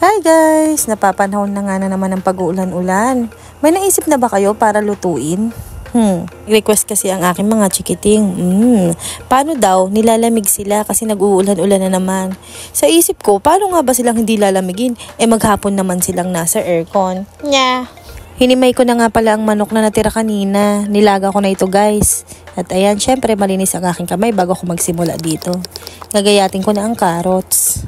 Hi guys! Napapanahon na nga na naman ng pag-uulan-ulan. May naisip na ba kayo para lutuin? Request kasi ang aking mga chikiting. Paano daw? Nilalamig sila kasi nag-uulan-ulan na naman. Sa isip ko, paano nga ba silang hindi lalamigin? Maghapon naman silang nasa aircon. Nya! Hinimay ko na nga pala ang manok na natira kanina. Nilaga ko na ito guys. At ayan, syempre malinis ang aking kamay bago ako magsimula dito. Gagayatin ko na ang carrots.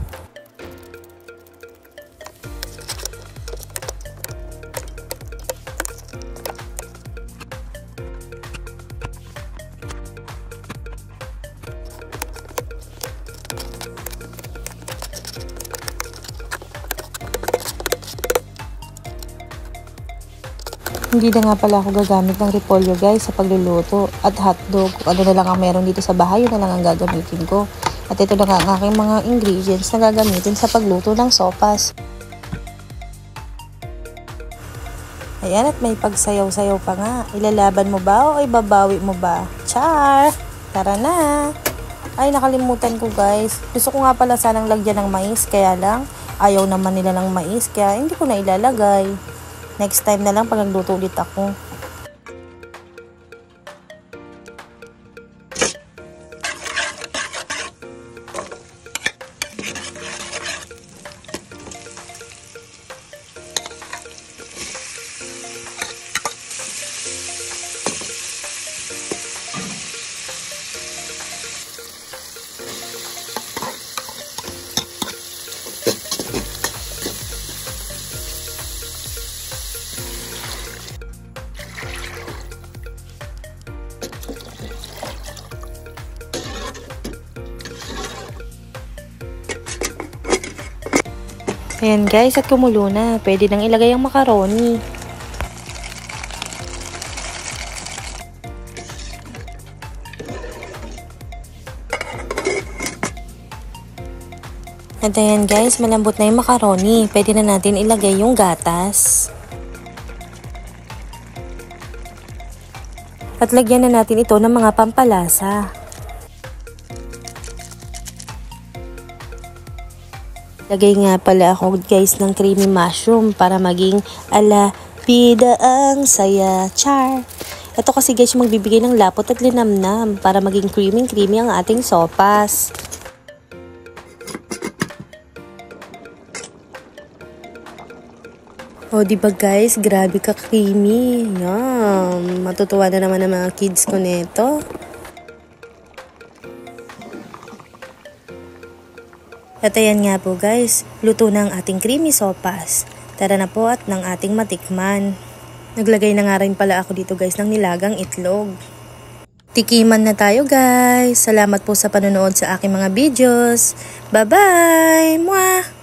Hindi na nga pala ako gagamit ng repolyo guys sa pagluluto at hotdog. Kung ano na lang ang meron dito sa bahay, yun na lang ang gagamitin ko. At ito na nga ang aking mga ingredients na gagamitin sa pagluto ng sopas. Ayan, at may pagsayaw-sayaw pa nga. Ilalaban mo ba o ibabawi mo ba? Char! Tara na! Ay, nakalimutan ko guys. Gusto ko nga pala sanang lagyan ng mais, kaya lang ayaw naman nila ng mais, kaya hindi ko na ilalagay. Next time na lang pag nagluto ulit ako. Ayan guys, at kumulo na. Pwede nang ilagay ang macaroni. At ayan guys, malambot na yung macaroni. Pwede na natin ilagay yung gatas. At lagyan na natin ito ng mga pampalasa. Lagay nga pala ako guys ng creamy mushroom para maging ala bida ang saya. Char! Ito kasi guys yung magbibigay ng lapot at linamnam para maging creamy ang ating sopas. O diba guys, grabe ka creamy. Yum! Matutuwa na naman ang mga kids ko neto. At ayan nga po guys, luto na ang ating creamy sopas. Tara na po at ng ating matikman. Naglagay na nga rin pala ako dito guys ng nilagang itlog. Tikiman na tayo guys. Salamat po sa panonood sa aking mga videos. Bye bye! Mwah!